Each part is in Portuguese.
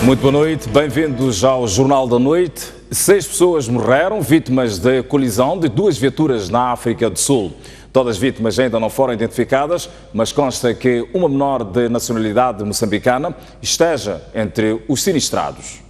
Muito boa noite, bem-vindos ao Jornal da Noite. 6 pessoas morreram, vítimas da colisão de 2 viaturas na África do Sul. Todas as vítimas ainda não foram identificadas, mas consta que uma menor de nacionalidade moçambicana esteja entre os sinistrados.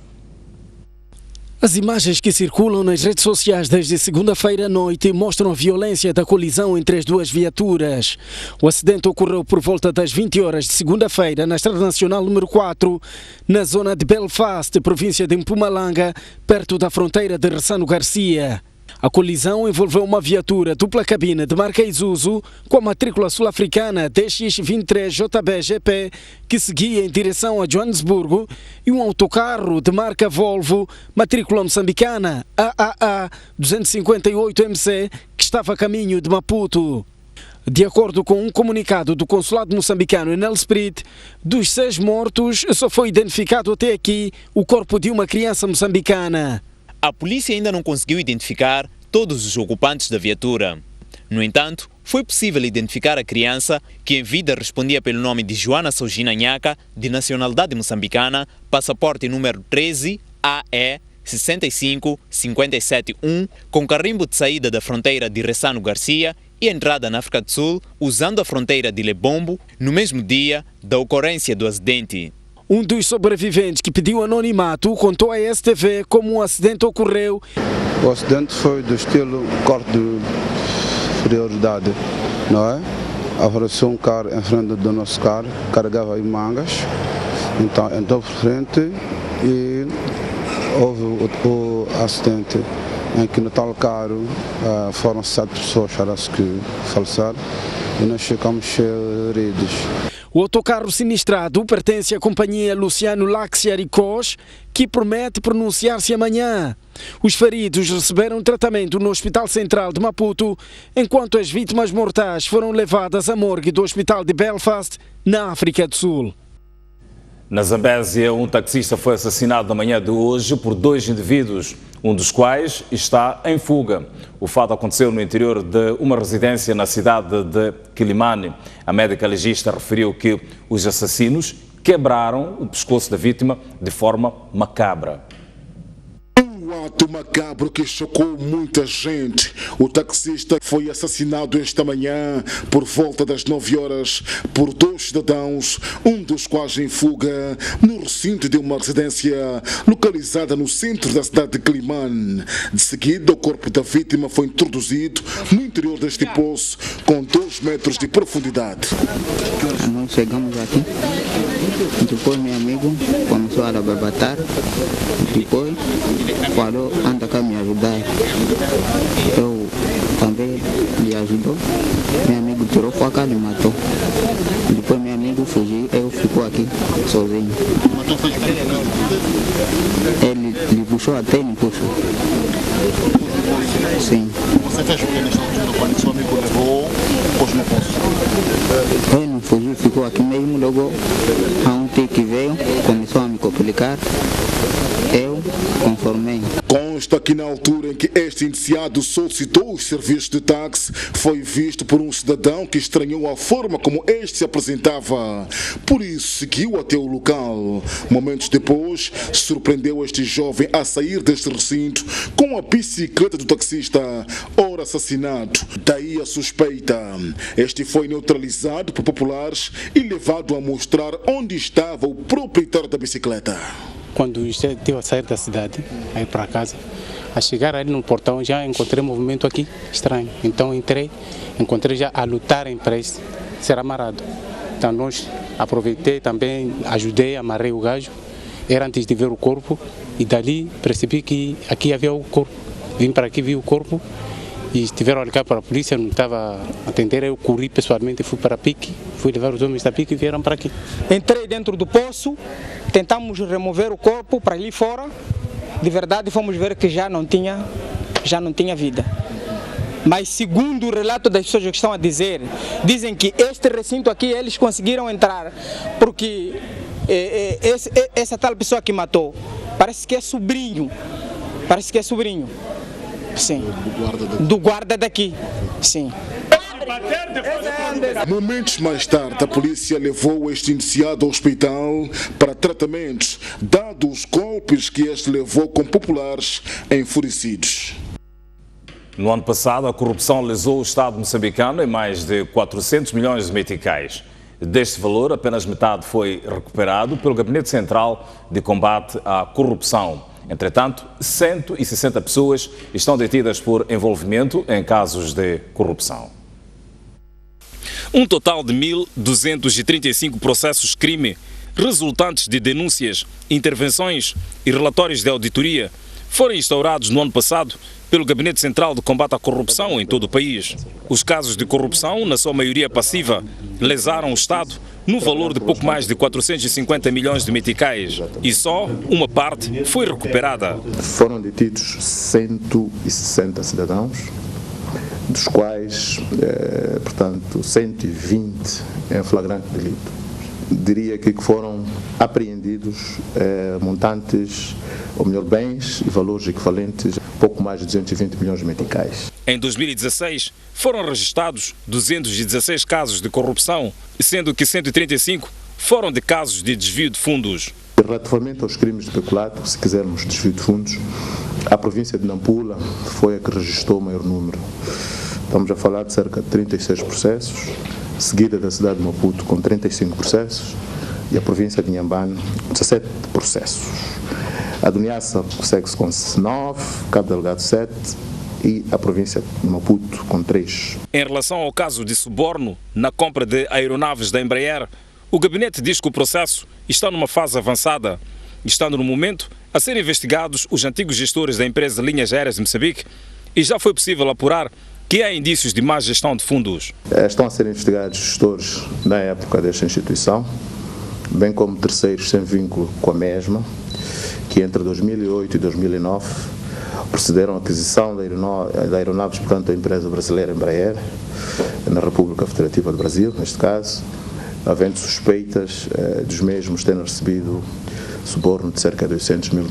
As imagens que circulam nas redes sociais desde segunda-feira à noite mostram a violência da colisão entre as 2 viaturas. O acidente ocorreu por volta das 20 horas de segunda-feira na Estrada Nacional número 4, na zona de Belfast, província de Mpumalanga, perto da fronteira de Ressano Garcia. A colisão envolveu uma viatura dupla cabine de marca Isuzu com a matrícula sul-africana DX23JBGP que seguia em direção a Joanesburgo e um autocarro de marca Volvo, matrícula moçambicana AAA 258MC que estava a caminho de Maputo. De acordo com um comunicado do consulado moçambicano em Nelspruit, dos 6 mortos só foi identificado até aqui o corpo de uma criança moçambicana. A polícia ainda não conseguiu identificar todos os ocupantes da viatura. No entanto, foi possível identificar a criança, que em vida respondia pelo nome de Joana Sogina Nhaka, de nacionalidade moçambicana, passaporte número 13 AE 65571, com carimbo de saída da fronteira de Ressano Garcia e entrada na África do Sul, usando a fronteira de Lebombo, no mesmo dia da ocorrência do acidente. Um dos sobreviventes que pediu anonimato contou à STV como o acidente ocorreu. O acidente foi do estilo corte de prioridade, não é? Apareceu um carro em frente do nosso carro, carregava aí mangas, então entrou por frente e houve o acidente em que no tal carro foram 7 pessoas que faleceram e nós ficamos feridos. O autocarro sinistrado pertence à companhia Luciano Laxiaricós, que promete pronunciar-se amanhã. Os feridos receberam tratamento no Hospital Central de Maputo, enquanto as vítimas mortais foram levadas à morgue do Hospital de Belfast, na África do Sul. Na Zambésia, um taxista foi assassinado na manhã de hoje por 2 indivíduos, um dos quais está em fuga. O fato aconteceu no interior de uma residência na cidade de Quilimane. A médica legista referiu que os assassinos quebraram o pescoço da vítima de forma macabra. Um ato macabro que chocou muita gente. O taxista foi assassinado esta manhã por volta das 9 horas por 2 cidadãos, um dos quais em fuga, no recinto de uma residência localizada no centro da cidade de Quilimane. De seguida, o corpo da vítima foi introduzido no interior deste poço com 2 metros de profundidade. Nós chegamos aqui, depois meu amigo começou a barbatar, depois falou, anda cá me ajudar. Eu também lhe ajudou, meu amigo tirou faca e matou. Depois meu amigo fugiu, eu fico aqui sozinho. Ele puxou até ele puxou. Sim. Você fez o que nesta altura quando seu amigo levou pôs no poço? Ele não fugiu, ficou aqui mesmo, logo a um tio que veio, começou a me complicar. Eu conformei. Consta que na altura em que este indiciado solicitou os serviços de táxi, foi visto por um cidadão que estranhou a forma como este se apresentava. Por isso seguiu até o local. Momentos depois, surpreendeu este jovem a sair deste recinto com a bicicleta do taxista, ora assassinado. Daí a suspeita. Este foi neutralizado por populares e levado a mostrar onde estava o proprietário da bicicleta. Quando estive a sair da cidade, a ir para casa, a chegar ali no portão já encontrei um movimento aqui estranho. Então entrei, encontrei já a lutarem para ser amarrado. Então nós aproveitei também, ajudei, amarrei o gajo. Era antes de ver o corpo e dali percebi que aqui havia o corpo. Vim para aqui, vi o corpo e estiveram a ligar para a polícia, não estava a atender. Eu corri pessoalmente, fui para a PIC, fui levar os homens da PIC e vieram para aqui. Entrei dentro do poço, tentamos remover o corpo para ali fora. De verdade fomos ver que já não tinha vida. Mas segundo o relato das pessoas que estão a dizer, dizem que este recinto aqui eles conseguiram entrar porque essa tal pessoa que matou parece que é sobrinho. Sim. Do guarda daqui. Sim. Momentos mais tarde, a polícia levou este indiciado ao hospital para tratamentos, dados os golpes que este levou com populares enfurecidos. No ano passado, a corrupção lesou o Estado moçambicano em mais de 400 milhões de meticais. Deste valor, apenas metade foi recuperado pelo Gabinete Central de Combate à Corrupção. Entretanto, 160 pessoas estão detidas por envolvimento em casos de corrupção. Um total de 1.235 processos crime resultantes de denúncias, intervenções e relatórios de auditoria foram instaurados no ano passado pelo Gabinete Central de Combate à Corrupção em todo o país. Os casos de corrupção, na sua maioria passiva, lesaram o Estado no valor de pouco mais de 450 milhões de meticais e só uma parte foi recuperada. Foram detidos 160 cidadãos, dos quais, portanto, 120 em flagrante delito. Diria que foram apreendidos montantes, ou melhor, bens e valores equivalentes a pouco mais de 220 milhões de meticais. Em 2016, foram registrados 216 casos de corrupção, sendo que 135 foram de casos de desvio de fundos. Relativamente aos crimes de peculato, se quisermos desvio de fundos, a província de Nampula foi a que registrou o maior número. Estamos a falar de cerca de 36 processos, seguida da cidade de Maputo com 35 processos e a província de Inhambane 17 processos. A do Niassa segue-se com 9, Cabo Delgado 7 e a província de Maputo com 3. Em relação ao caso de suborno na compra de aeronaves da Embraer, o gabinete diz que o processo está numa fase avançada, estando no momento a ser investigados os antigos gestores da empresa Linhas Aéreas de Moçambique e já foi possível apurar que há indícios de má gestão de fundos. Estão a ser investigados gestores na época desta instituição, bem como terceiros sem vínculo com a mesma, que entre 2008 e 2009 procederam à aquisição de aeronaves, portanto, da empresa brasileira Embraer, na República Federativa do Brasil, neste caso, havendo suspeitas dos mesmos terem recebido suborno de cerca de $800 mil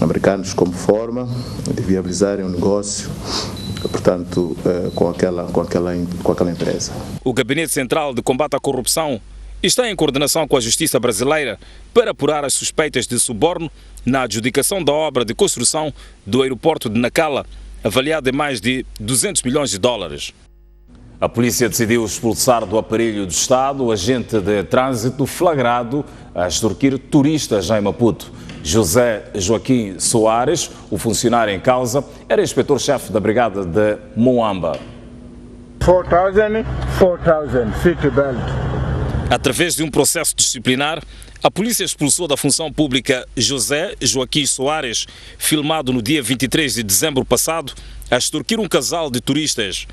americanos como forma de viabilizarem um negócio, portanto, com aquela empresa. O Gabinete Central de Combate à Corrupção está em coordenação com a Justiça Brasileira para apurar as suspeitas de suborno na adjudicação da obra de construção do aeroporto de Nacala, avaliada em mais de $200 milhões. A polícia decidiu expulsar do aparelho do Estado o agente de trânsito flagrado a extorquir turistas em Maputo. José Joaquim Soares, o funcionário em causa, era inspetor-chefe da brigada de Moamba. 4,000, seatbelt. Através de um processo disciplinar, a polícia expulsou da função pública José Joaquim Soares, filmado no dia 23 de dezembro passado, a extorquir um casal de turistas.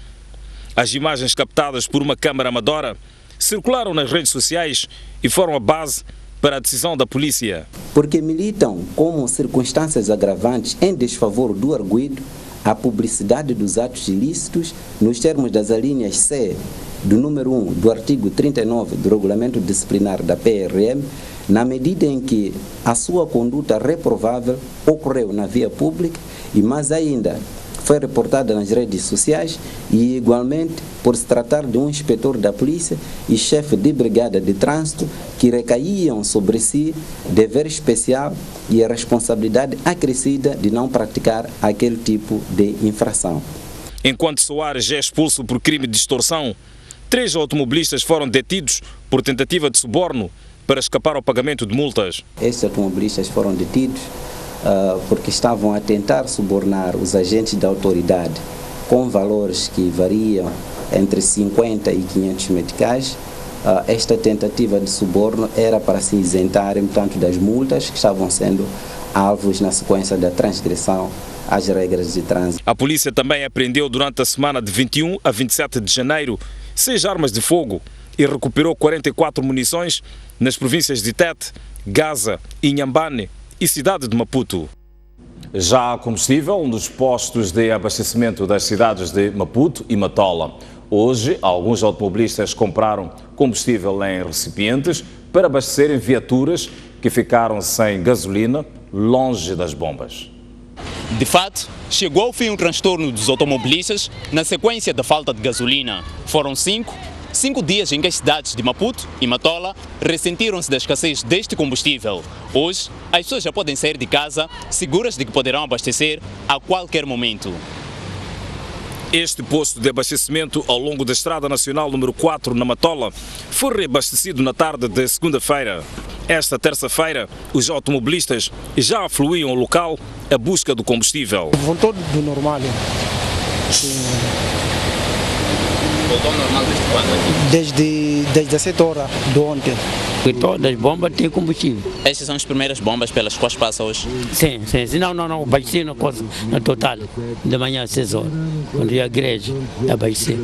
As imagens captadas por uma câmara amadora circularam nas redes sociais e foram a base para a decisão da polícia. Porque militam como circunstâncias agravantes em desfavor do arguido a publicidade dos atos ilícitos nos termos das alíneas C do número 1 do artigo 39 do Regulamento Disciplinar da PRM, na medida em que a sua conduta reprovável ocorreu na via pública e mais ainda foi reportada nas redes sociais e igualmente por se tratar de um inspetor da polícia e chefe de brigada de trânsito que recaíam sobre si dever especial e a responsabilidade acrescida de não praticar aquele tipo de infração. Enquanto Soares é expulso por crime de extorsão, 3 automobilistas foram detidos por tentativa de suborno para escapar ao pagamento de multas. Estes automobilistas foram detidos porque estavam a tentar subornar os agentes da autoridade com valores que variam entre 50 e 500 meticais. Esta tentativa de suborno era para se isentarem, portanto, das multas que estavam sendo alvos na sequência da transgressão às regras de trânsito. A polícia também apreendeu durante a semana de 21 a 27 de janeiro 6 armas de fogo e recuperou 44 munições nas províncias de Tete, Gaza, Inhambane e cidade de Maputo. Já há combustível nos postos de abastecimento das cidades de Maputo e Matola. Hoje, alguns automobilistas compraram combustível em recipientes para abastecerem viaturas que ficaram sem gasolina longe das bombas. De fato, chegou ao fim o transtorno dos automobilistas na sequência da falta de gasolina. Foram cinco dias em que as cidades de Maputo e Matola ressentiram-se da escassez deste combustível. Hoje, as pessoas já podem sair de casa seguras de que poderão abastecer a qualquer momento. Este posto de abastecimento ao longo da Estrada Nacional número 4 na Matola foi reabastecido na tarde de segunda-feira. Esta terça-feira, os automobilistas já afluíam ao local à busca do combustível. Voltou do normal. Voltou ao normal desde quando aqui? Desde as 7 horas de ontem. Todas as bombas têm combustível. Estas são as primeiras bombas pelas quais passa hoje? Sim. Não, abastecer na coisa, no total, de manhã às 6 horas, quando ia à igreja, abastecer.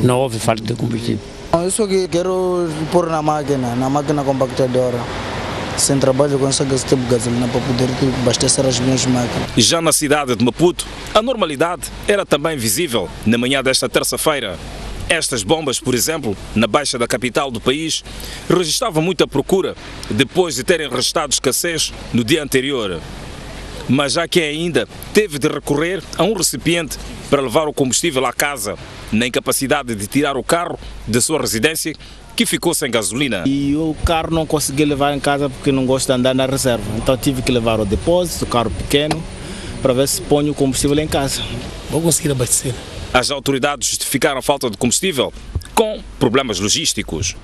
Não houve falta de combustível. Eu só quero pôr na máquina compactadora. Sem trabalho, consigo esse tipo de gasolina para poder abastecer as minhas máquinas. Já na cidade de Maputo, a normalidade era também visível na manhã desta terça-feira. Estas bombas, por exemplo, na baixa da capital do país, registravam muita procura depois de terem registrado escassez no dia anterior. Mas já que ainda teve de recorrer a um recipiente para levar o combustível à casa, na incapacidade de tirar o carro da sua residência, que ficou sem gasolina. E o carro não consegui levar em casa porque não gosto de andar na reserva. Então tive que levar ao depósito, o carro pequeno, para ver se ponho o combustível em casa. Vou conseguir abastecer. As autoridades justificaram a falta de combustível com problemas logísticos.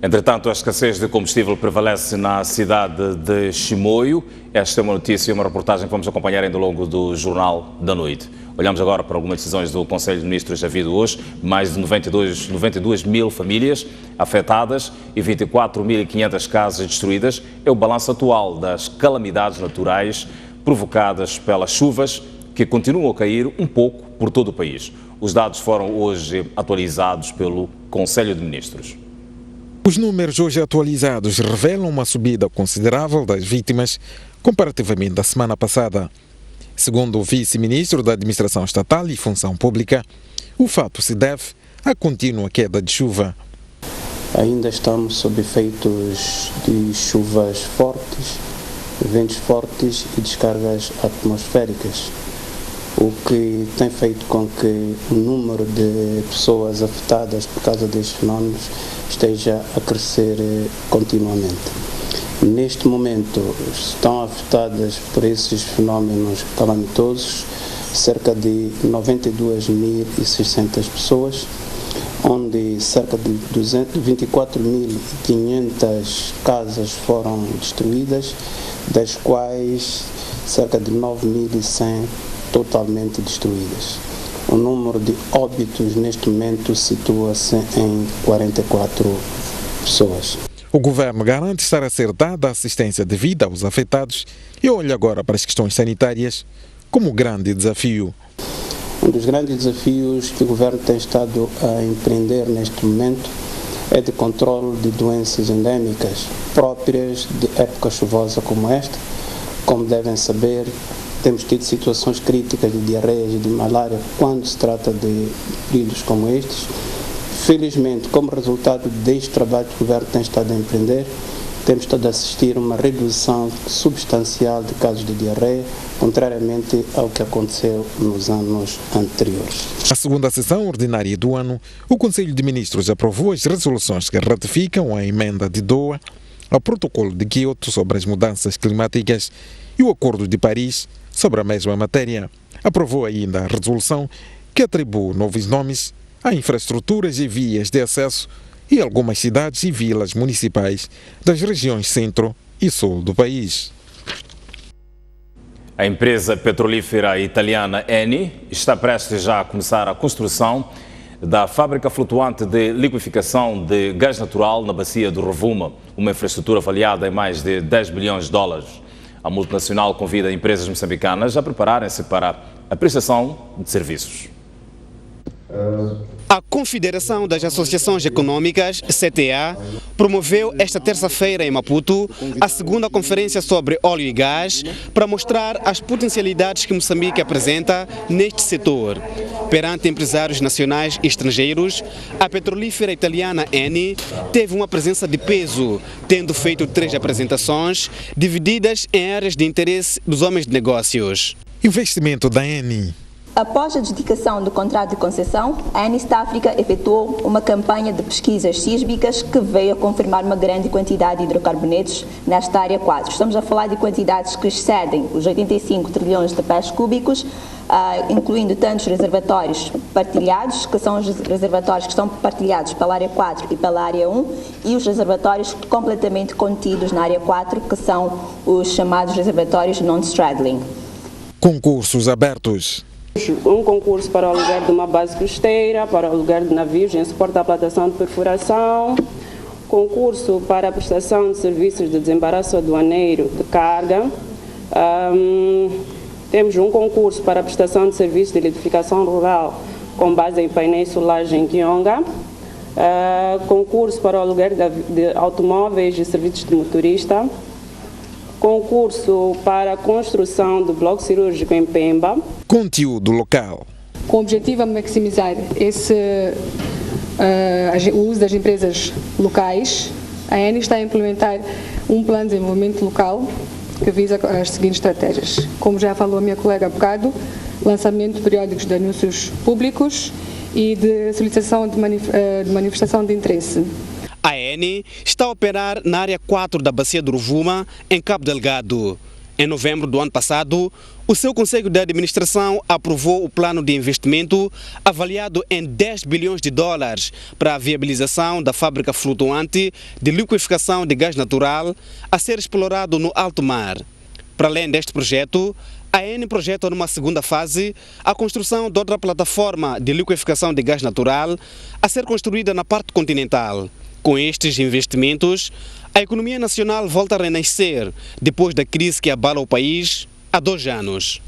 Entretanto, a escassez de combustível prevalece na cidade de Chimoio. Esta é uma notícia e uma reportagem que vamos acompanhar ao longo do Jornal da Noite. Olhamos agora para algumas decisões do Conselho de Ministros havido hoje. Mais de 92 mil famílias afetadas e 24.500 casas destruídas. É o balanço atual das calamidades naturais provocadas pelas chuvas que continuam a cair um pouco por todo o país. Os dados foram hoje atualizados pelo Conselho de Ministros. Os números hoje atualizados revelam uma subida considerável das vítimas comparativamente à semana passada. Segundo o vice-ministro da Administração Estatal e Função Pública, o fato se deve à contínua queda de chuva. Ainda estamos sob efeitos de chuvas fortes, ventos fortes e descargas atmosféricas, o que tem feito com que o número de pessoas afetadas por causa destes fenómenos esteja a crescer continuamente. Neste momento estão afetadas por esses fenómenos calamitosos cerca de 92.600 pessoas, onde cerca de 24.500 casas foram destruídas, das quais cerca de 9.100 totalmente destruídas. O número de óbitos neste momento situa-se em 44 pessoas. O governo garante estar a ser dada assistência devida aos afetados e olha agora para as questões sanitárias como grande desafio. Um dos grandes desafios que o governo tem estado a empreender neste momento é de controle de doenças endémicas próprias de época chuvosa como esta. Como devem saber, temos tido situações críticas de diarreias e de malária quando se trata de períodos como estes. Felizmente, como resultado deste trabalho que o governo tem estado a empreender, temos estado a assistir a uma redução substancial de casos de diarreia, contrariamente ao que aconteceu nos anos anteriores. Na segunda sessão ordinária do ano, o Conselho de Ministros aprovou as resoluções que ratificam a emenda de Doha ao Protocolo de Quioto sobre as mudanças climáticas e o Acordo de Paris sobre a mesma matéria. Aprovou ainda a resolução que atribui novos nomes a infraestruturas e vias de acesso e algumas cidades e vilas municipais das regiões centro e sul do país. A empresa petrolífera italiana Eni está prestes já a começar a construção da fábrica flutuante de liquefação de gás natural na bacia do Rovuma, uma infraestrutura avaliada em mais de 10 bilhões de dólares. A multinacional convida empresas moçambicanas a prepararem-se para a prestação de serviços. A Confederação das Associações Econômicas, CTA, promoveu esta terça-feira em Maputo a segunda conferência sobre óleo e gás para mostrar as potencialidades que Moçambique apresenta neste setor. Perante empresários nacionais e estrangeiros, a petrolífera italiana Eni teve uma presença de peso, tendo feito 3 apresentações divididas em áreas de interesse dos homens de negócios. Investimento da Eni. Após a adjudicação do contrato de concessão, a Eni East Africa efetuou uma campanha de pesquisas sísmicas que veio a confirmar uma grande quantidade de hidrocarbonetos nesta área 4. Estamos a falar de quantidades que excedem os 85 trilhões de pés cúbicos, incluindo tantos reservatórios partilhados, que são os reservatórios que estão partilhados pela área 4 e pela área 1, e os reservatórios completamente contidos na área 4, que são os chamados reservatórios non-straddling. Concursos abertos. Um concurso para o aluguer de uma base costeira, para o aluguer de navios em suporte à plantação de perfuração, concurso para a prestação de serviços de desembaraço aduaneiro de carga, temos um concurso para a prestação de serviços de eletrificação rural com base em painéis solares em Kionga, concurso para o aluguer de automóveis e serviços de motorista, concurso para a construção do bloco cirúrgico em Pemba. Conteúdo local. Com o objetivo de maximizar o uso das empresas locais, a Eni está a implementar um plano de desenvolvimento local que visa as seguintes estratégias. Como já falou a minha colega há bocado, lançamento de periódicos de anúncios públicos e de solicitação de manifestação de interesse. A Eni está a operar na área 4 da Bacia do Rovuma, em Cabo Delgado. Em novembro do ano passado, o seu Conselho de Administração aprovou o plano de investimento avaliado em 10 bilhões de dólares para a viabilização da fábrica flutuante de liquefação de gás natural a ser explorado no alto mar. Para além deste projeto, a Eni projeta numa segunda fase a construção de outra plataforma de liquefação de gás natural a ser construída na parte continental. Com estes investimentos, a economia nacional volta a renascer depois da crise que abala o país há 2 anos.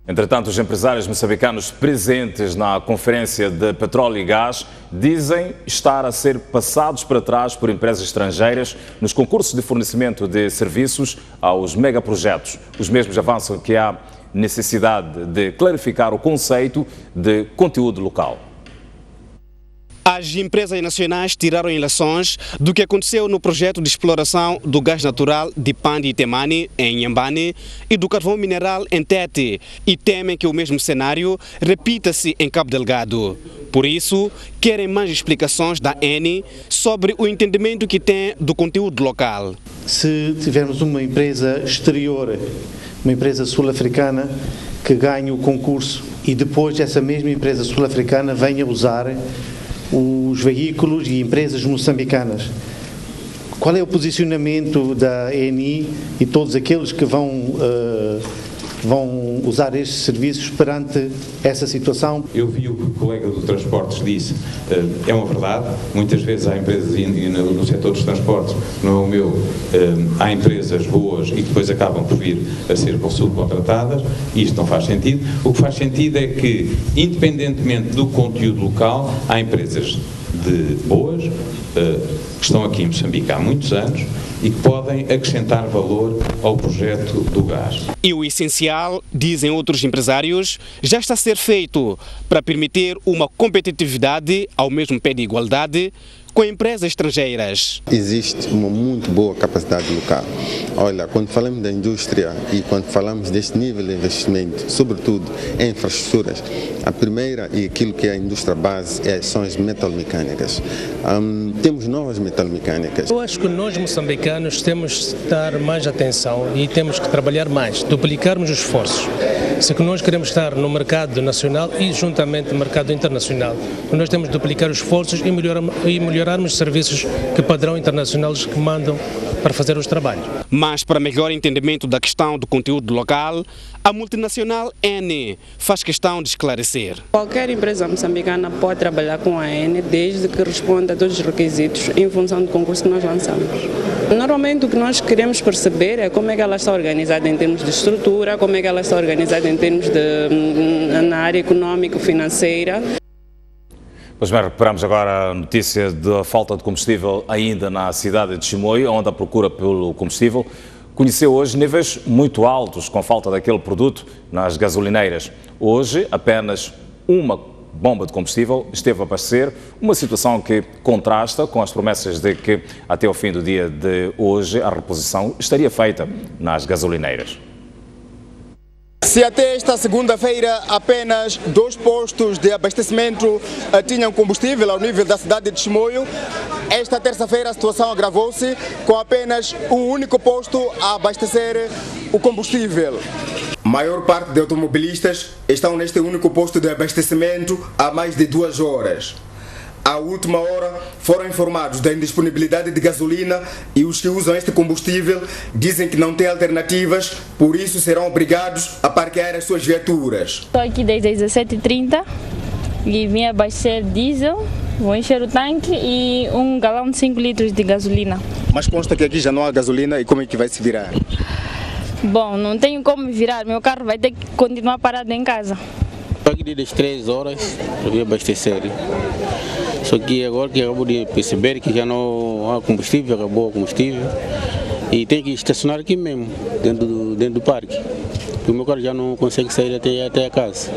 Entretanto, os empresários moçambicanos presentes na Conferência de Petróleo e Gás dizem estar a ser passados para trás por empresas estrangeiras nos concursos de fornecimento de serviços aos megaprojetos. Os mesmos avançam que há necessidade de clarificar o conceito de conteúdo local. As empresas nacionais tiraram lições do que aconteceu no projeto de exploração do gás natural de Pandi e Temani, em Inhambane, e do carvão mineral em Tete, e temem que o mesmo cenário repita-se em Cabo Delgado. Por isso, querem mais explicações da Eni sobre o entendimento que tem do conteúdo local. Se tivermos uma empresa exterior, uma empresa sul-africana, que ganhe o concurso e depois essa mesma empresa sul-africana venha usar os veículos e empresas moçambicanas. Qual é o posicionamento da Eni e todos aqueles que vão usar estes serviços perante essa situação? Eu vi o que o colega do Transportes disse, é uma verdade, muitas vezes há empresas, e no setor dos transportes, não é o meu, há empresas boas e que depois acabam por vir a ser subcontratadas, e isto não faz sentido. O que faz sentido é que, independentemente do conteúdo local, há empresas boas, que estão aqui em Moçambique há muitos anos e que podem acrescentar valor ao projeto do gás. E o essencial, dizem outros empresários, já está a ser feito para permitir uma competitividade ao mesmo pé de igualdade com empresas estrangeiras. Existe uma muito boa capacidade local. Olha, quando falamos da indústria e quando falamos deste nível de investimento, sobretudo em infraestruturas, a primeira e aquilo que é a indústria base são as metalmecânicas. Temos novas metalmecânicas. Eu acho que nós moçambicanos temos de dar mais atenção e temos que trabalhar mais, duplicarmos os esforços. Se nós queremos estar no mercado nacional e juntamente no mercado internacional, nós temos de duplicar os esforços e melhorarmos os serviços que padrão internacionais que mandam para fazer os trabalhos. Mas para melhor entendimento da questão do conteúdo local, a multinacional Eni faz questão de esclarecer. Qualquer empresa moçambicana pode trabalhar com a Eni desde que responda a todos os requisitos em função do concurso que nós lançamos. Normalmente o que nós queremos perceber é como é que ela está organizada em termos de estrutura, como é que ela está organizada em termos na área econômico-financeira. Pois bem, recuperamos agora a notícia da falta de combustível ainda na cidade de Chimoio, onde a procura pelo combustível conheceu hoje níveis muito altos com falta daquele produto nas gasolineiras. Hoje, apenas uma bomba de combustível esteve a abastecer, uma situação que contrasta com as promessas de que até o fim do dia de hoje a reposição estaria feita nas gasolineiras. Se até esta segunda-feira apenas 2 postos de abastecimento tinham combustível ao nível da cidade de Chimoio, esta terça-feira a situação agravou-se com apenas um único posto a abastecer o combustível. A maior parte de automobilistas estão neste único posto de abastecimento há mais de 2 horas. À última hora foram informados da indisponibilidade de gasolina e os que usam este combustível dizem que não têm alternativas, por isso serão obrigados a parquear as suas viaturas. Estou aqui desde as 17h30 e vim abastecer diesel, vou encher o tanque e 1 galão de 5 litros de gasolina. Mas consta que aqui já não há gasolina e como é que vai se virar? Bom, não tenho como me virar, meu carro vai ter que continuar parado em casa. Estou aqui desde as 3 horas para vir abastecer. Só que agora que acabo de perceber que já não há combustível, acabou o combustível e tem que estacionar aqui mesmo, dentro do parque. O meu carro já não consegue sair até a casa.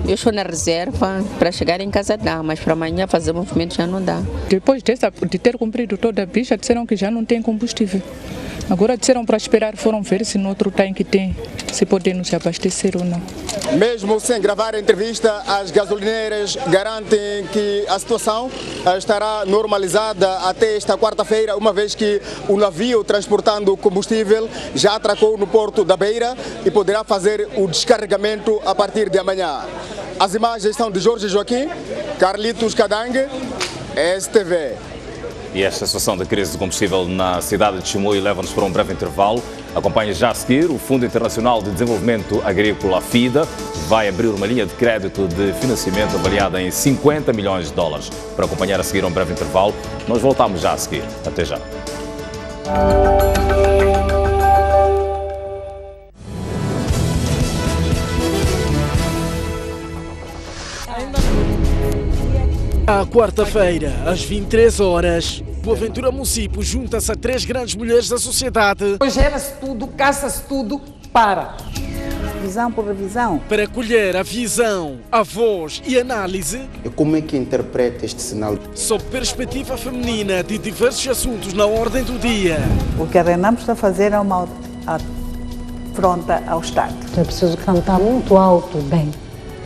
Eu estou na reserva, para chegar em casa dá, mas para amanhã fazer movimento já não dá. Depois de ter cumprido toda a pista, disseram que já não tem combustível. Agora disseram para esperar, foram ver se no outro tanque tem, se podem se abastecer ou não. Mesmo sem gravar a entrevista, as gasolineiras garantem que a situação estará normalizada até esta quarta-feira, uma vez que o navio transportando combustível já atracou no porto da Beira e poderá fazer o descarregamento a partir de amanhã. As imagens são de Jorge Joaquim, Carlitos Cadangue, STV. E esta situação da crise de combustível na cidade de Chimoio leva-nos para um breve intervalo. Acompanhe já a seguir. O Fundo Internacional de Desenvolvimento Agrícola, FIDA, vai abrir uma linha de crédito de financiamento avaliada em 50 milhões de dólares. Para acompanhar a seguir um breve intervalo, nós voltamos já a seguir. Até já. À quarta-feira, às 23 horas, Boaventura Mucipo junta-se a 3 grandes mulheres da sociedade. Gera-se tudo, caça-se tudo, para. Visão por revisão. Para colher a visão, a voz e análise. E como é que interpreta este sinal? Sob perspectiva feminina de diversos assuntos na ordem do dia. O que a Renam está a fazer é uma afronta ao Estado. É preciso cantar muito alto, bem.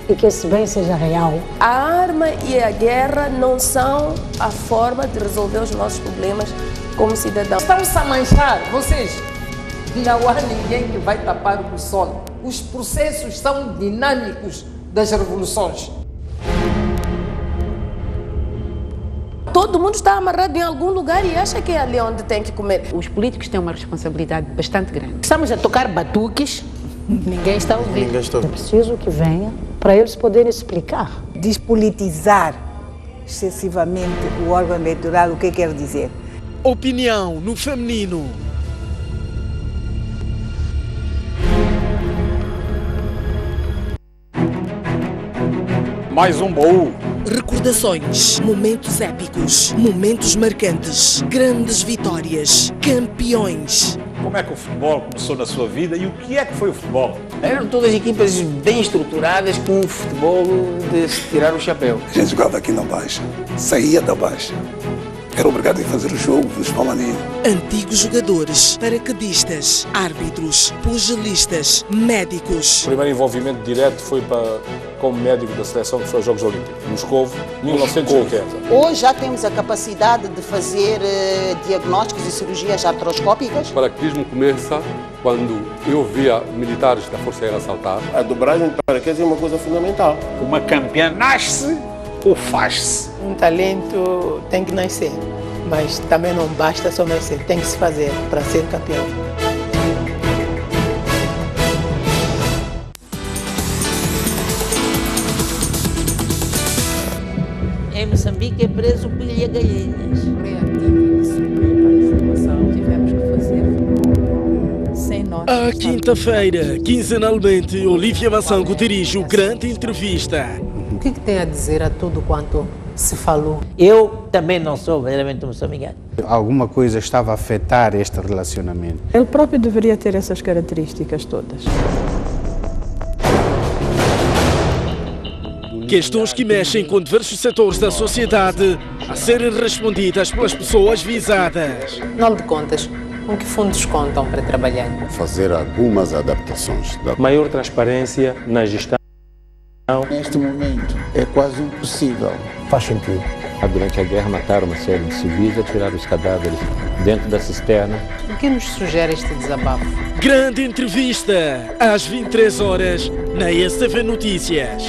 E que esse bem seja real. A arma e a guerra não são a forma de resolver os nossos problemas como cidadãos. Estão-se a manchar, vocês. Não há ninguém que vai tapar o sol. Os processos são dinâmicos das revoluções. Todo mundo está amarrado em algum lugar e acha que é ali onde tem que comer. Os políticos têm uma responsabilidade bastante grande. Estamos a tocar batuques. Ninguém está ouvindo. É preciso que venha para eles poderem explicar. Despolitizar excessivamente o órgão eleitoral, o que quer dizer? Opinião no feminino. Mais um baú. Recordações, momentos épicos, momentos marcantes, grandes vitórias, campeões. Como é que o futebol começou na sua vida e o que é que foi o futebol? Eram todas equipas bem estruturadas com um futebol de se tirar o chapéu. A gente jogava aqui na Baixa, saía da Baixa. Era obrigado a fazer o jogo dos palmaninhos. Antigos jogadores, paraquedistas, árbitros, pugilistas, médicos. O primeiro envolvimento direto foi como médico da seleção que foi aos Jogos Olímpicos, Moscovo, 1980. Hoje já temos a capacidade de fazer diagnósticos e cirurgias artroscópicas. O paraquedismo começa quando eu via militares da Força Aérea saltar. A dobragem de paraquedas é uma coisa fundamental. Uma campeã nasce ou faz-se? Um talento tem que nascer, mas também não basta só nascer, tem que se fazer para ser campeão. Em Moçambique é preso pilha galinhas. Tivemos que fazer sem nós. À quinta-feira, quinzenalmente, Olívia Massango dirige o Grande Entrevista. O que tem a dizer a tudo quanto se falou. Eu também não sou verdadeiramente moçambicano. Alguma coisa estava a afetar este relacionamento. Ele próprio deveria ter essas características todas. Questões que mexem com diversos setores da sociedade a serem respondidas pelas pessoas visadas. Afinal de contas, com que fundos contam para trabalhar? Fazer algumas adaptações. Maior transparência na gestão. Neste momento é quase impossível. Faz sentido. Durante a guerra mataram uma série de civis e tiraram os cadáveres dentro da cisterna. O que nos sugere este desabafo? Grande entrevista, às 23 horas, na STV Notícias.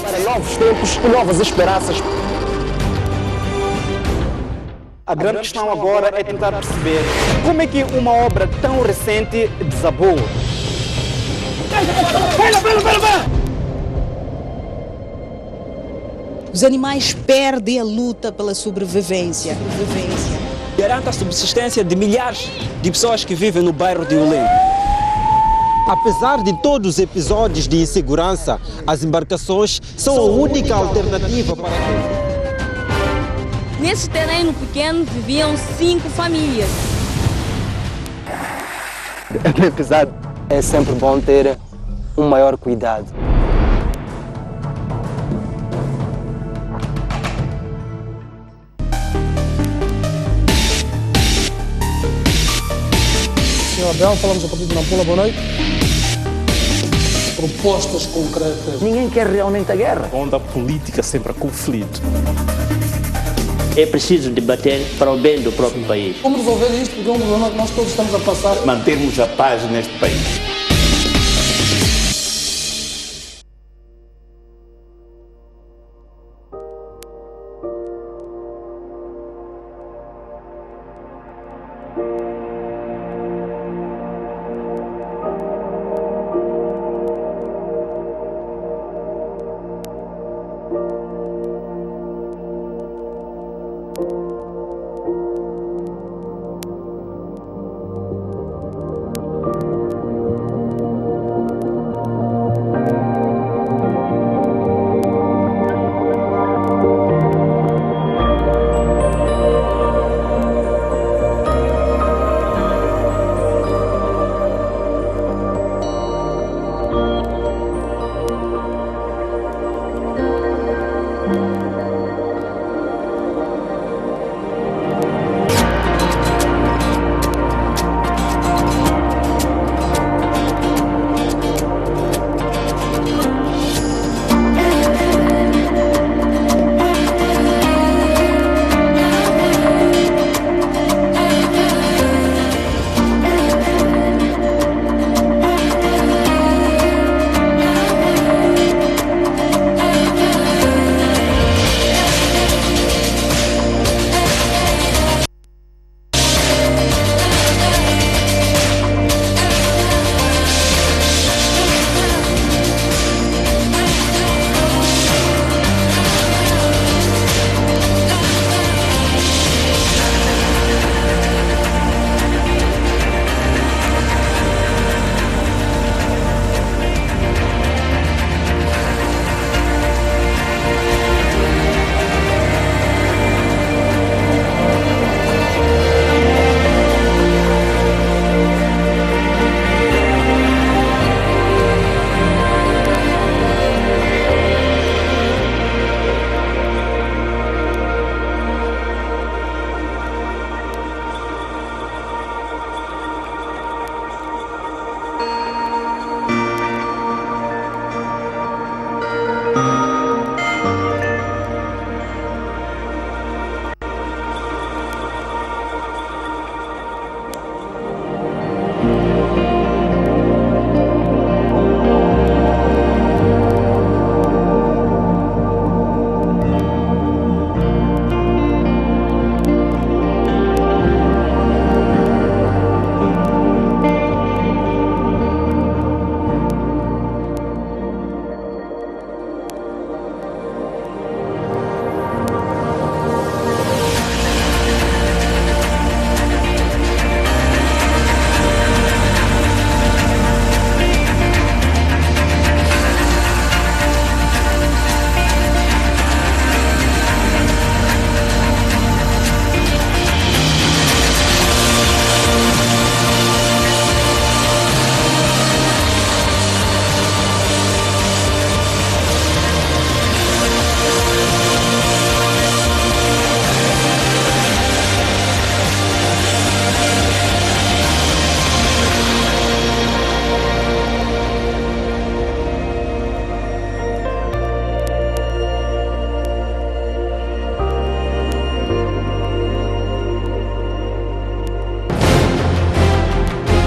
Para novos tempos e novas esperanças. A grande questão agora é tentar perceber como é que uma obra tão recente desabou. Os animais perdem a luta pela sobrevivência. Garanta a subsistência de milhares de pessoas que vivem no bairro de Ulém. Apesar de todos os episódios de insegurança, as embarcações são a única alternativa para todos. Nesse terreno pequeno viviam 5 famílias. Apesar, é sempre bom ter um maior cuidado. Senhor Abel, falamos a partir de Nampula, boa noite. Propostas concretas. Ninguém quer realmente a guerra. Onde a política sempre há conflito. É preciso debater para o bem do próprio país. Como resolver isto? Porque é um problema que nós todos estamos a passar. Mantermos a paz neste país.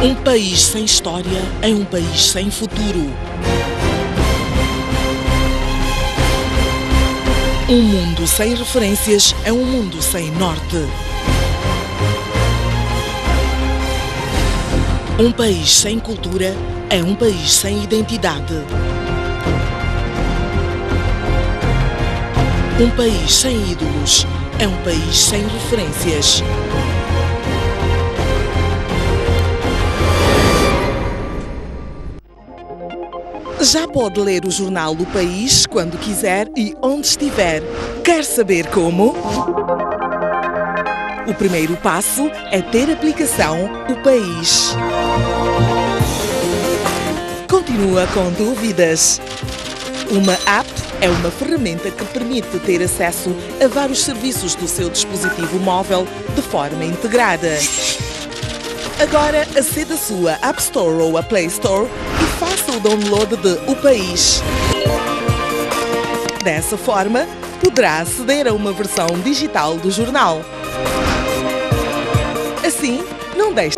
Um país sem história é um país sem futuro. Um mundo sem referências é um mundo sem norte. Um país sem cultura é um país sem identidade. Um país sem ídolos é um país sem referências. Já pode ler o jornal do País quando quiser e onde estiver. Quer saber como? O primeiro passo é ter a aplicação O País. Continua com dúvidas? Uma app é uma ferramenta que permite ter acesso a vários serviços do seu dispositivo móvel de forma integrada. Agora aceda à sua App Store ou à Play Store e faça o download de O País. Dessa forma, poderá aceder a uma versão digital do jornal. Assim, não deixe...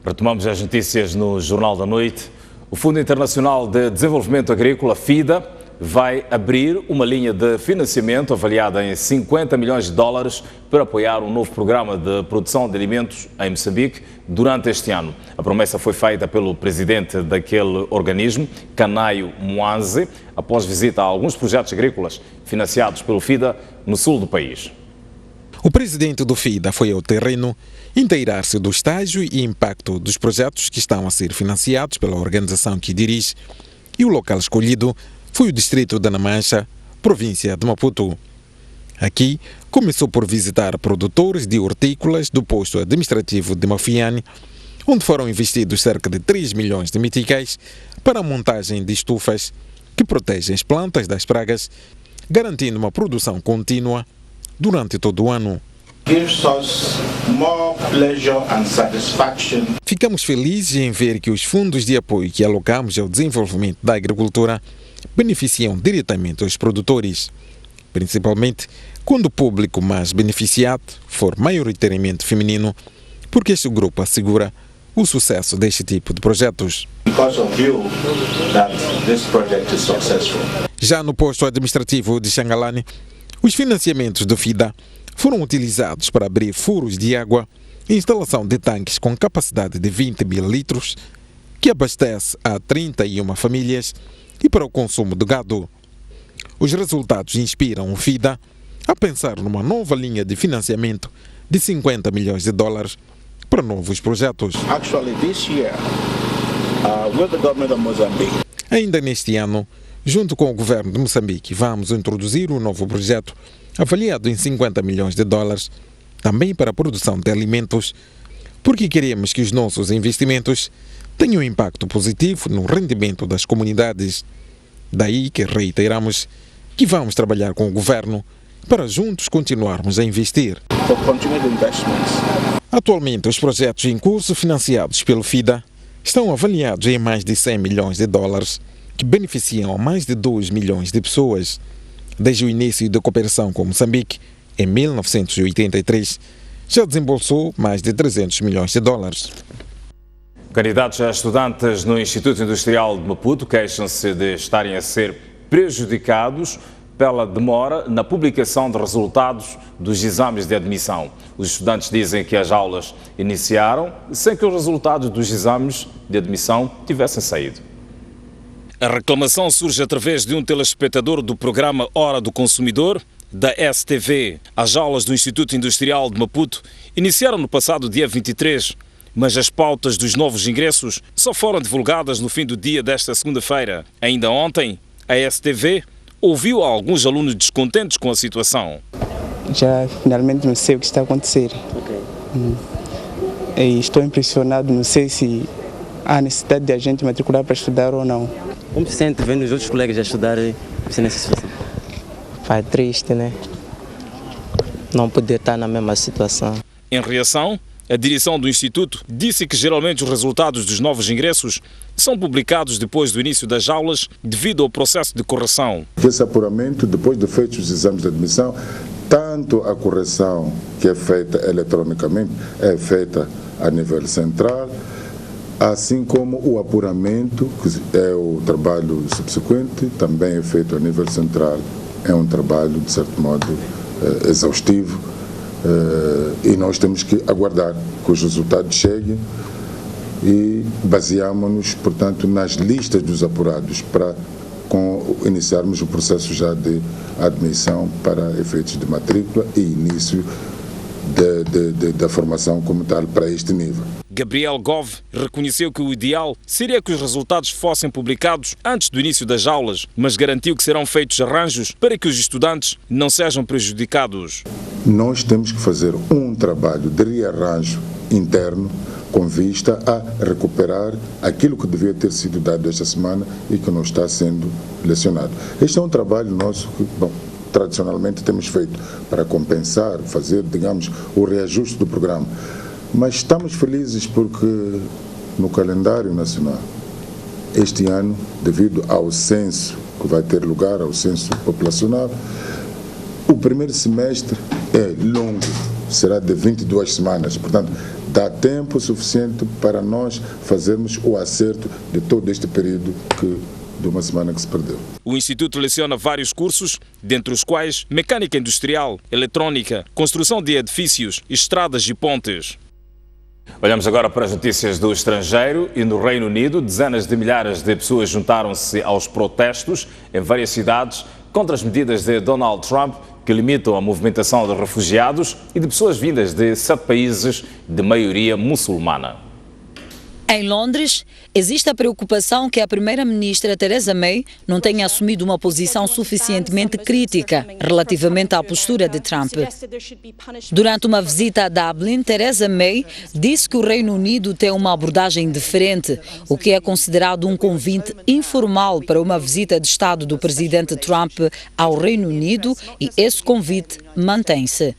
Retomamos as notícias no Jornal da Noite. O Fundo Internacional de Desenvolvimento Agrícola, FIDA, vai abrir uma linha de financiamento avaliada em 50 milhões de dólares para apoiar um novo programa de produção de alimentos em Moçambique durante este ano. A promessa foi feita pelo presidente daquele organismo, Canaio Mwanze, após visita a alguns projetos agrícolas financiados pelo FIDA no sul do país. O presidente do FIDA foi ao terreno inteirar-se do estágio e impacto dos projetos que estão a ser financiados pela organização que dirige, e o local escolhido foi o distrito de Namancha, província de Maputo. Aqui, começou por visitar produtores de hortícolas do posto administrativo de Mafiane, onde foram investidos cerca de 3 milhões de meticais para a montagem de estufas que protegem as plantas das pragas, garantindo uma produção contínua durante todo o ano. Ficamos felizes em ver que os fundos de apoio que alocamos ao desenvolvimento da agricultura beneficiam diretamente os produtores, principalmente quando o público mais beneficiado for maioritariamente feminino, porque este grupo assegura o sucesso deste tipo de projetos. Já no posto administrativo de Xangalane, os financiamentos do FIDA foram utilizados para abrir furos de água e instalação de tanques com capacidade de 20 mil litros, que abastece a 31 famílias, e para o consumo de gado. Os resultados inspiram o FIDA a pensar numa nova linha de financiamento de 50 milhões de dólares para novos projetos. Ainda neste ano, junto com o governo de Moçambique, vamos introduzir um novo projeto avaliado em 50 milhões de dólares, também para a produção de alimentos, porque queremos que os nossos investimentos tenham um impacto positivo no rendimento das comunidades. Daí que reiteramos que vamos trabalhar com o governo para juntos continuarmos a investir. Atualmente, os projetos em curso financiados pelo FIDA estão avaliados em mais de 100 milhões de dólares, que beneficiam a mais de 2 milhões de pessoas. Desde o início da cooperação com Moçambique, em 1983, já desembolsou mais de 300 milhões de dólares. Candidatos a estudantes no Instituto Industrial de Maputo queixam-se de estarem a ser prejudicados pela demora na publicação de resultados dos exames de admissão. Os estudantes dizem que as aulas iniciaram sem que os resultados dos exames de admissão tivessem saído. A reclamação surge através de um telespectador do programa Hora do Consumidor, da STV. As aulas do Instituto Industrial de Maputo iniciaram no passado dia 23, mas as pautas dos novos ingressos só foram divulgadas no fim do dia desta segunda-feira. Ainda ontem, a STV ouviu alguns alunos descontentes com a situação. Já finalmente não sei o que está a acontecer. E estou impressionado, não sei se há necessidade de a gente matricular para estudar ou não. Como se sente vendo os outros colegas a estudarem nessa situação? É triste, né? Não poder estar na mesma situação. Em reação, a direção do Instituto disse que geralmente os resultados dos novos ingressos são publicados depois do início das aulas devido ao processo de correção. Esse apuramento, depois de feitos os exames de admissão, está Quanto à correção que é feita eletronicamente, é feita a nível central, assim como o apuramento, que é o trabalho subsequente, também é feito a nível central. É um trabalho, de certo modo, exaustivo, e nós temos que aguardar que os resultados cheguem e baseamos-nos, portanto, nas listas dos apurados para iniciarmos o processo já de admissão para efeitos de matrícula e início da formação como tal para este nível. Gabriel Gove reconheceu que o ideal seria que os resultados fossem publicados antes do início das aulas, mas garantiu que serão feitos arranjos para que os estudantes não sejam prejudicados. Nós temos que fazer um trabalho de rearranjo interno com vista a recuperar aquilo que devia ter sido dado esta semana e que não está sendo lecionado. Este é um trabalho nosso que, tradicionalmente temos feito para compensar, fazer, digamos, o reajuste do programa. Mas estamos felizes porque no calendário nacional, este ano, devido ao censo que vai ter lugar, ao censo populacional, o primeiro semestre é longo, será de 22 semanas, portanto, dá tempo suficiente para nós fazermos o acerto de todo este período de uma semana que se perdeu. O Instituto leciona vários cursos, dentre os quais mecânica industrial, eletrônica, construção de edifícios, estradas e pontes. Olhamos agora para as notícias do estrangeiro e no Reino Unido. Dezenas de milhares de pessoas juntaram-se aos protestos em várias cidades contra as medidas de Donald Trump que limitam a movimentação de refugiados e de pessoas vindas de 7 países de maioria muçulmana. Em Londres, existe a preocupação que a primeira-ministra Theresa May não tenha assumido uma posição suficientemente crítica relativamente à postura de Trump. Durante uma visita a Dublin, Theresa May disse que o Reino Unido tem uma abordagem diferente, o que é considerado um convite informal para uma visita de Estado do presidente Trump ao Reino Unido, e esse convite mantém-se.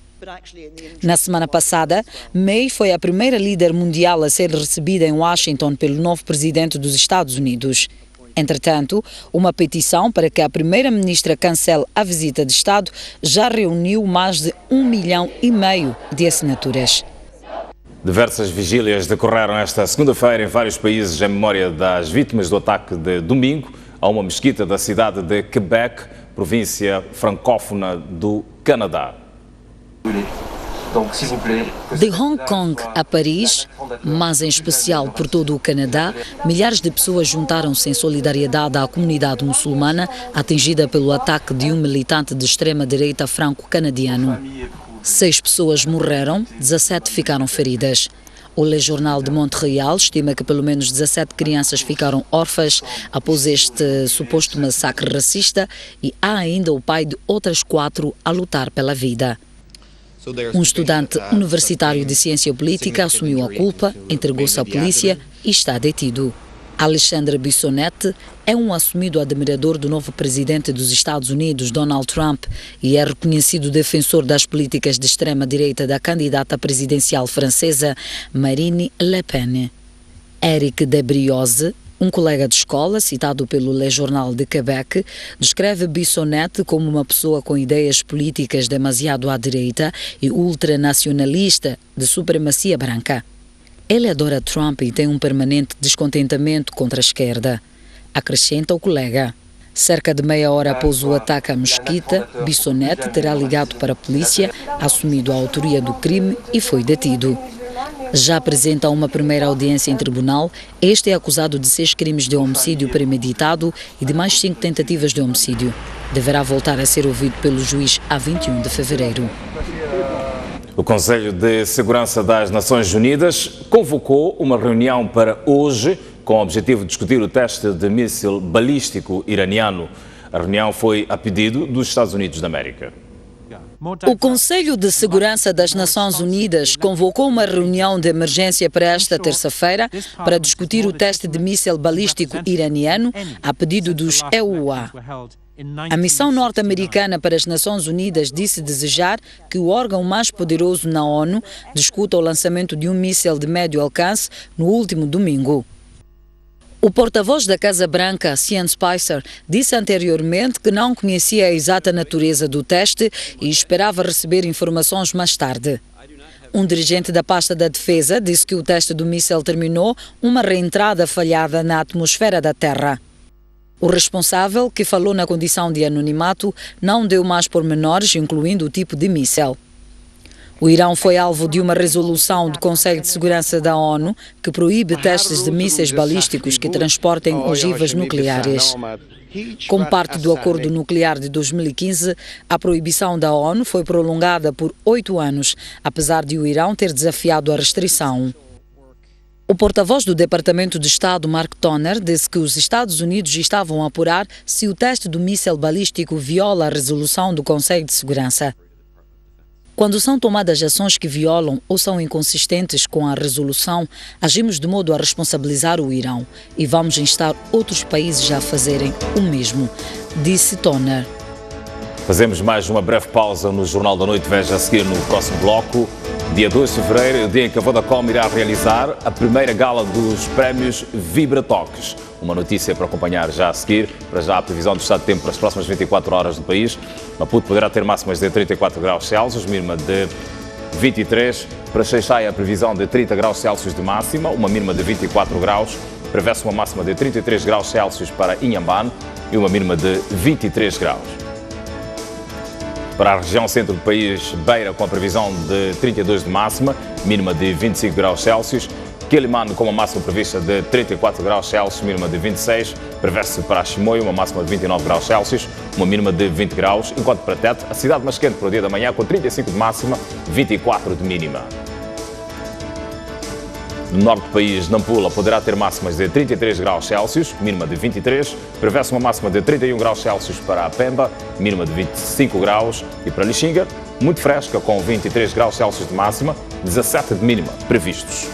Na semana passada, May foi a primeira líder mundial a ser recebida em Washington pelo novo presidente dos Estados Unidos. Entretanto, uma petição para que a primeira-ministra cancele a visita de Estado já reuniu mais de 1,5 milhão de assinaturas. Diversas vigílias decorreram esta segunda-feira em vários países em memória das vítimas do ataque de domingo a uma mesquita da cidade de Quebec, província francófona do Canadá. De Hong Kong a Paris, mas em especial por todo o Canadá, milhares de pessoas juntaram-se em solidariedade à comunidade muçulmana atingida pelo ataque de um militante de extrema-direita franco-canadiano. 6 pessoas morreram, 17 ficaram feridas. O Le Journal de Montréal estima que pelo menos 17 crianças ficaram órfãs após este suposto massacre racista e há ainda o pai de outras 4 a lutar pela vida. Um estudante universitário de ciência política assumiu a culpa, entregou-se à polícia e está detido. Alexandre Bissonnette é um assumido admirador do novo presidente dos Estados Unidos, Donald Trump, e é reconhecido defensor das políticas de extrema-direita da candidata presidencial francesa Marine Le Pen. Éric Debriose, um colega de escola, citado pelo Le Journal de Quebec, descreve Bissonnette como uma pessoa com ideias políticas demasiado à direita e ultranacionalista de supremacia branca. Ele adora Trump e tem um permanente descontentamento contra a esquerda, acrescenta o colega. Cerca de meia hora após o ataque à mesquita, Bissonnette terá ligado para a polícia, assumido a autoria do crime e foi detido. Já apresenta uma primeira audiência em tribunal, este é acusado de 6 crimes de homicídio premeditado e de mais 5 tentativas de homicídio. Deverá voltar a ser ouvido pelo juiz a 21 de fevereiro. O Conselho de Segurança das Nações Unidas convocou uma reunião para hoje com o objetivo de discutir o teste de míssil balístico iraniano. A reunião foi a pedido dos Estados Unidos da América. O Conselho de Segurança das Nações Unidas convocou uma reunião de emergência para esta terça-feira para discutir o teste de míssil balístico iraniano a pedido dos EUA. A missão norte-americana para as Nações Unidas disse desejar que o órgão mais poderoso na ONU discuta o lançamento de um míssil de médio alcance no último domingo. O porta-voz da Casa Branca, Sean Spicer, disse anteriormente que não conhecia a exata natureza do teste e esperava receber informações mais tarde. Um dirigente da pasta da defesa disse que o teste do míssil terminou uma reentrada falhada na atmosfera da Terra. O responsável, que falou na condição de anonimato, não deu mais pormenores, incluindo o tipo de míssil. O Irão foi alvo de uma resolução do Conselho de Segurança da ONU que proíbe testes de mísseis balísticos que transportem ogivas nucleares. Como parte do acordo nuclear de 2015, a proibição da ONU foi prolongada por 8 anos, apesar de o Irão ter desafiado a restrição. O porta-voz do Departamento de Estado, Mark Toner, disse que os Estados Unidos estavam a apurar se o teste do míssil balístico viola a resolução do Conselho de Segurança. Quando são tomadas ações que violam ou são inconsistentes com a resolução, agimos de modo a responsabilizar o Irão e vamos instar outros países a fazerem o mesmo, disse Toner. Fazemos mais uma breve pausa no Jornal da Noite. Veja a seguir no próximo bloco. Dia 2 de fevereiro, o dia em que a Vodacom irá realizar a primeira gala dos prémios Vibratoques. Uma notícia para acompanhar já a seguir. Para já a previsão do estado de tempo para as próximas 24 horas do país. Maputo poderá ter máximas de 34 graus Celsius, mínima de 23. Para Xai-Xai a previsão de 30 graus Celsius de máxima, uma mínima de 24 graus. Prevê-se uma máxima de 33 graus Celsius para Inhambane e uma mínima de 23 graus. Para a região centro do país, Beira com a previsão de 32 de máxima, mínima de 25 graus Celsius. Quelimane com uma máxima prevista de 34 graus Celsius, mínima de 26. Prevê-se para Chimoio uma máxima de 29 graus Celsius, uma mínima de 20 graus. Enquanto para Tete, a cidade mais quente para o dia da manhã com 35 de máxima, 24 de mínima. No norte do país, Nampula poderá ter máximas de 33 graus Celsius, mínima de 23. Prevê-se uma máxima de 31 graus Celsius para a Pemba, mínima de 25 graus. E para Lixinga, muito fresca, com 23 graus Celsius de máxima, 17 de mínima previstos.